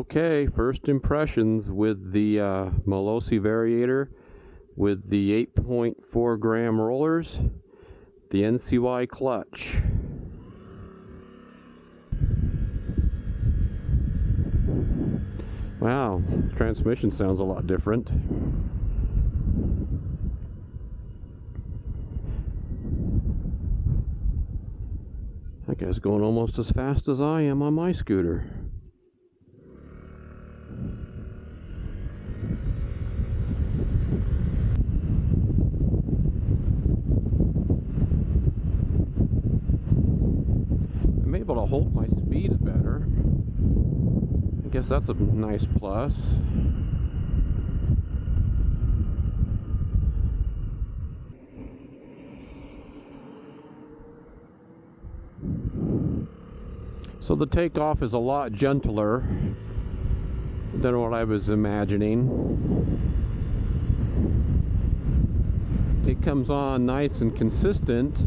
Okay, first impressions with the Malossi variator with the 8.4 gram rollers, the NCY clutch. Wow, transmission sounds a lot different. That guy's going almost as fast as I am on my scooter. I'm able to hold my speeds better. I guess that's a nice plus. So the takeoff is a lot gentler than what I was imagining. It comes on nice and consistent.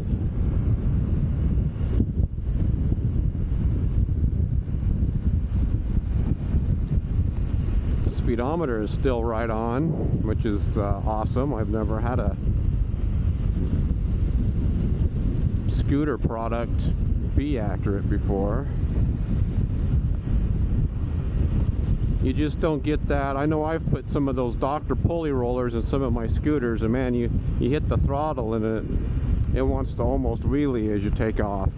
Speedometer is still right on, which is awesome. I've never had a scooter product be accurate before. You just don't get that. I know I've put some of those Dr. Pulley rollers in some of my scooters, and man, you hit the throttle and it wants to almost wheelie as you take off.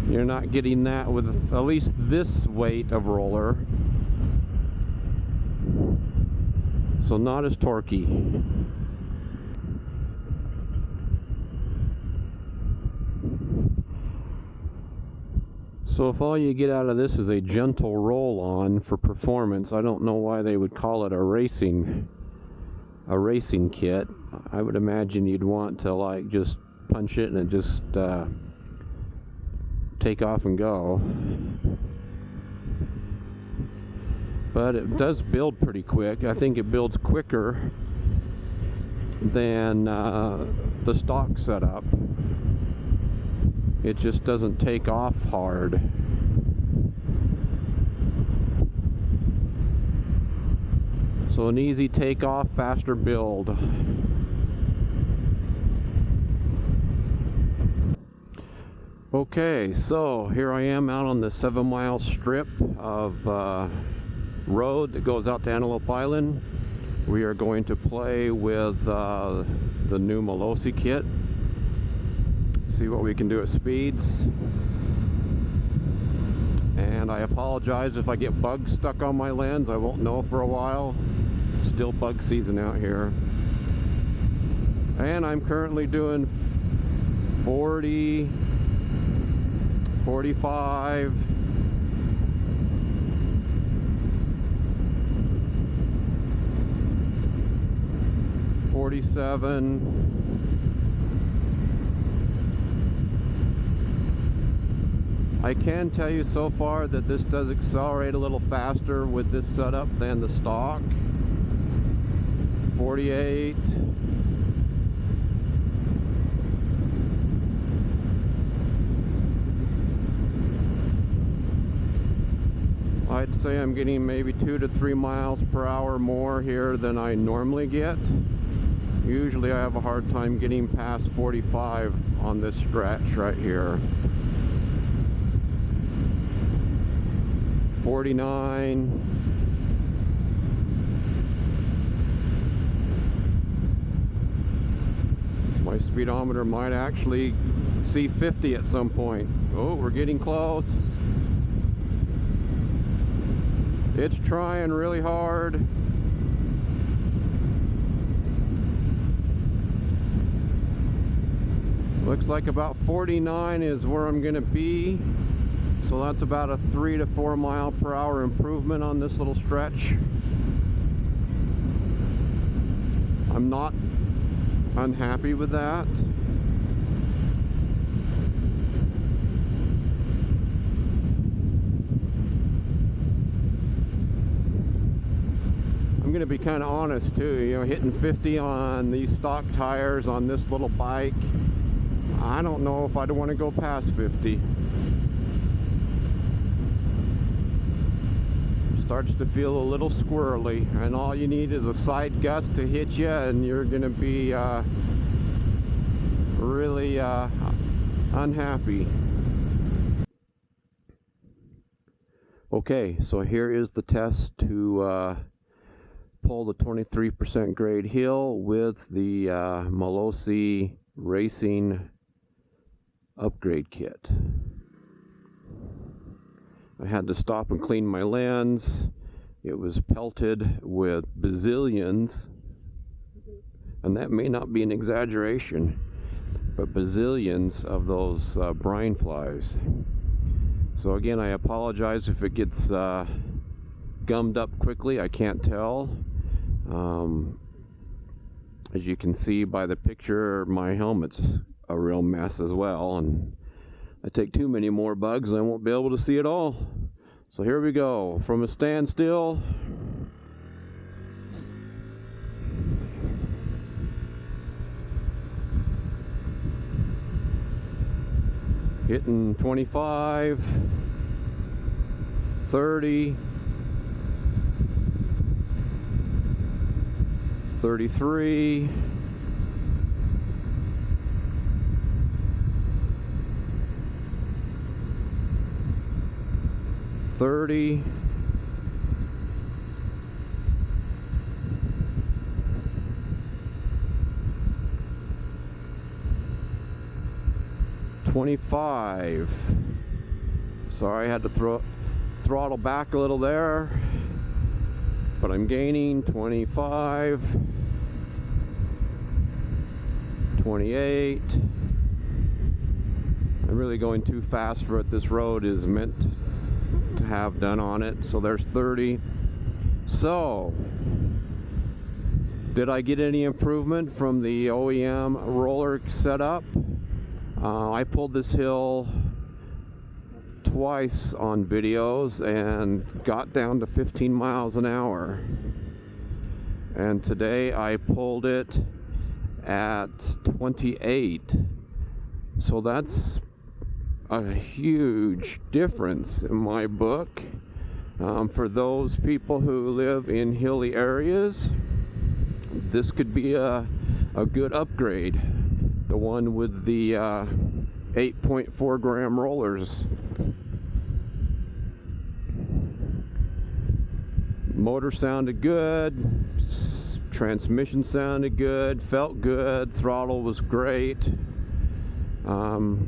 You're not getting that with at least this weight of roller. So not as torquey. So if all you get out of this is a gentle roll-on for performance, I don't know why they would call it a racing kit. I would imagine you'd want to like just punch it and it just take off and go. But it does build pretty quick. I think it builds quicker than the stock setup. It just doesn't take off hard. So an easy takeoff, faster build. Okay, so here I am out on the 7-mile strip of road that goes out to Antelope Island. We are going to play with the new Malossi kit. See what we can do at speeds. And I apologize if I get bugs stuck on my lens. I won't know for a while. Still bug season out here. And I'm currently doing 40, 45, 47. I can tell you so far that this does accelerate a little faster with this setup than the stock. 48. I'd say I'm getting maybe 2 to 3 miles per hour more here than I normally get. Usually I have a hard time getting past 45 on this stretch right here. 49. My speedometer might actually see 50 at some point. Oh, we're getting close. It's trying really hard. Looks like about 49 is where I'm gonna be. So that's about a 3 to 4 mile per hour improvement on this little stretch. I'm not unhappy with that. I'm gonna be kind of honest too, you know, hitting 50 on these stock tires on this little bike, I don't know if I'd want to go past 50. starts to feel a little squirrely, and all you need is a side gust to hit you and you're gonna be really unhappy. Okay, so here is the test to pull the 23% grade hill with the Malossi Racing upgrade kit. I had to stop and clean my lens. It was pelted with bazillions, and that may not be an exaggeration, but bazillions of those brine flies. So again, I apologize if it gets gummed up quickly. I can't tell. As you can see by the picture, my helmet's a real mess as well, and I take too many more bugs and I won't be able to see it all. So here we go, from a standstill. Hitting 25, 30, 33, 30, 25. Sorry, I had to throttle back a little there, but I'm gaining. 25, 28. I'm really going too fast for what this road is meant to have done on it. So there's 30. So did I get any improvement from the OEM roller setup? I pulled this hill twice on videos and got down to 15 miles an hour. And today I pulled it at 28. So that's a huge difference in my book. For those people who live in hilly areas, this could be a good upgrade. The one with the 8.4 gram rollers. Motor sounded good, transmission sounded good, felt good, throttle was great.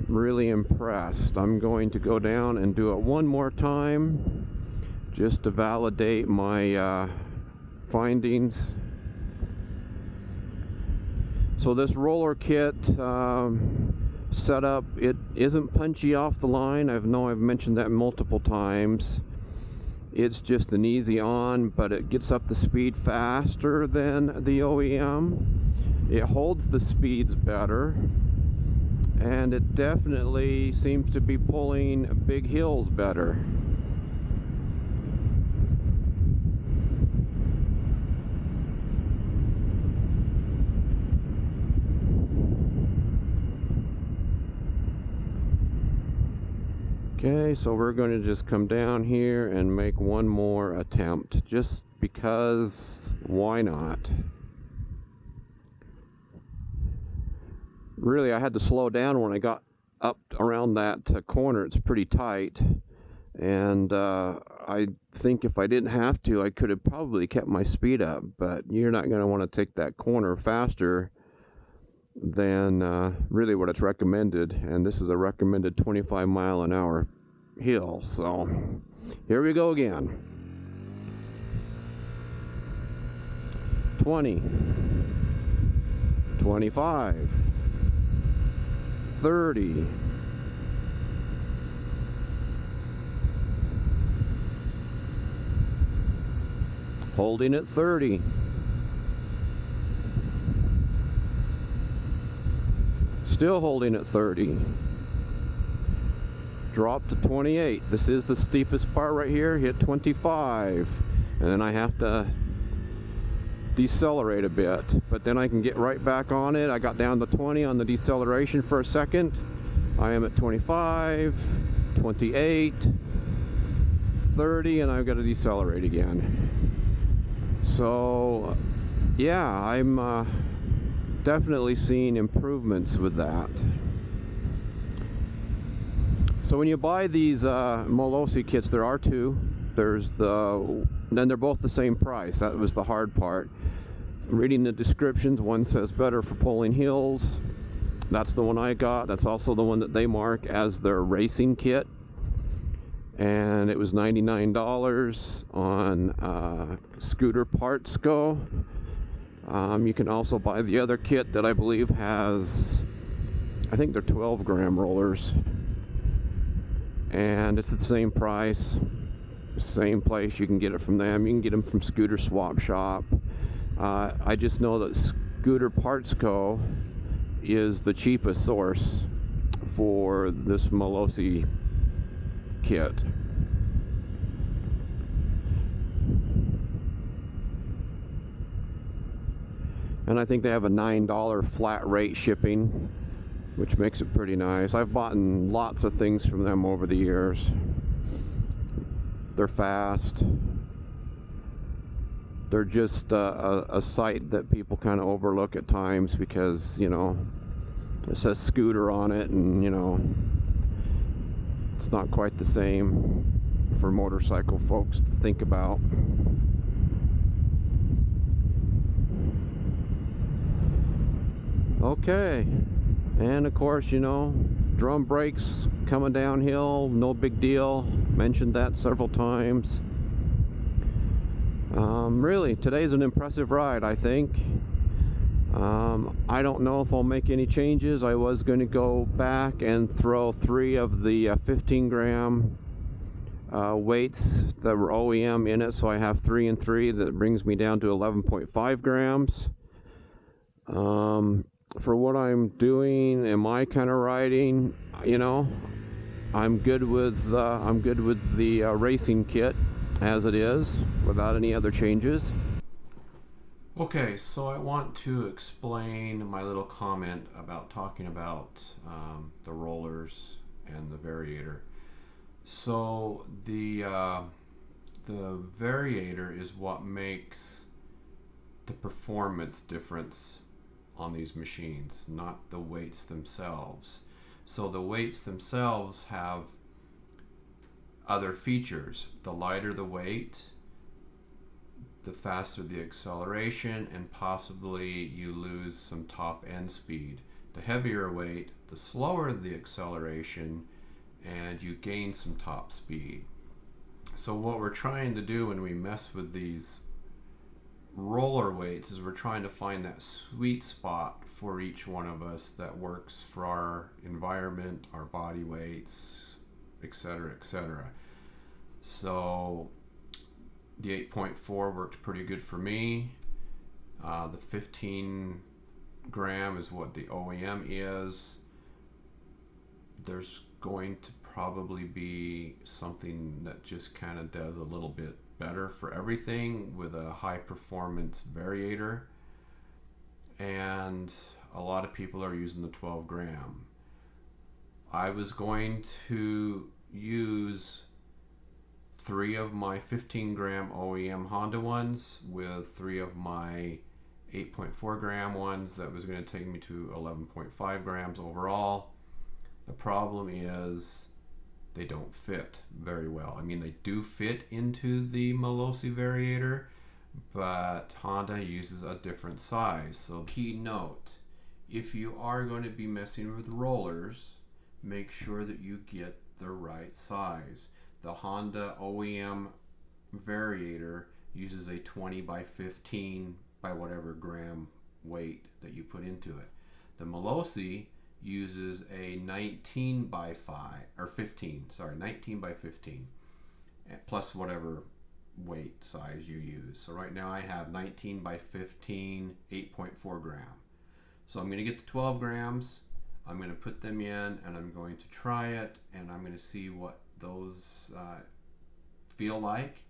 Really impressed. I'm going to go down and do it one more time just to validate my findings. So this roller kit setup, it isn't punchy off the line. I've mentioned that multiple times. It's just an easy on, but it gets up to speed faster than the OEM. It holds the speeds better, and it definitely seems to be pulling big hills better. Okay, so we're going to just come down here and make one more attempt, just because, why not? Really, I had to slow down when I got up around that corner. It's pretty tight, and I think if I didn't have to, I could have probably kept my speed up, but you're not going to want to take that corner faster than really what it's recommended, and this is a recommended 25 mile an hour hill. So here we go again. 20, 25, 30, 30, still holding at 30, drop to 28. This is the steepest part right here. Hit 25, and then I have to decelerate a bit, but then I can get right back on it. I got down to 20 on the deceleration for a second. I am at 25, 28, 30 and I've got to decelerate again. So yeah, I'm definitely seeing improvements with that. So when you buy these Malossi kits, there are two. Then they're both the same price. That was the hard part. Reading the descriptions, one says better for pulling hills. That's the one I got. That's also the one that they mark as their racing kit. And it was $99 on Scooter Parts Go. You can also buy the other kit that I believe has, I think they're 12 gram rollers. And it's the same price, same place. You can get it from them. You can get them from Scooter Swap Shop. I just know that Scooter Parts Co. is the cheapest source for this Malossi kit. And I think they have a $9 flat rate shipping, which makes it pretty nice. I've bought lots of things from them over the years. They're fast. They're just a site that people kind of overlook at times because, you know, it says scooter on it, and, you know, it's not quite the same for motorcycle folks to think about. Okay. And of course, you know, drum brakes coming downhill, no big deal. Mentioned that several times. Really, today's an impressive ride, I think. I don't know if I'll make any changes. I was going to go back and throw 3 of the 15 gram weights that were OEM in it, so I have 3 and 3. That brings me down to 11.5 grams. For what I'm doing and my kind of riding, you know, I'm good with the racing kit as it is, without any other changes. Okay, so I want to explain my little comment about talking about the rollers and the variator. So the variator is what makes the performance difference on these machines, not the weights themselves. So the weights themselves have other features. The lighter the weight, the faster the acceleration, and possibly you lose some top end speed. The heavier weight, the slower the acceleration, and you gain some top speed. So what we're trying to do when we mess with these roller weights is we're trying to find that sweet spot for each one of us that works for our environment, our body weights, etc., etc. So the 8.4 worked pretty good for me. The 15 gram is what the OEM is. There's going to probably be something that just kind of does a little bit better for everything with a high performance variator, and a lot of people are using the 12 gram. I was going to use 3 of my 15 gram OEM Honda ones with 3 of my 8.4 gram ones. That was going to take me to 11.5 grams overall. The problem is they don't fit very well. I mean, they do fit into the Malossi variator, but Honda uses a different size. So key note, if you are going to be messing with rollers, make sure that you get the right size. The Honda OEM variator uses a 20 by 15 by whatever gram weight that you put into it. The Malossi uses a 19 by 15 by 15 plus whatever weight size you use. So right now I have 19 by 15 8.4 gram. So I'm going to get to 12 grams. I'm going to put them in and I'm going to try it, and I'm going to see what those feel like,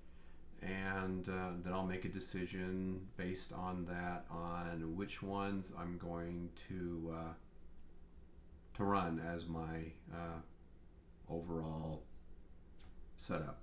and then I'll make a decision based on that on which ones I'm going to run as my overall setup.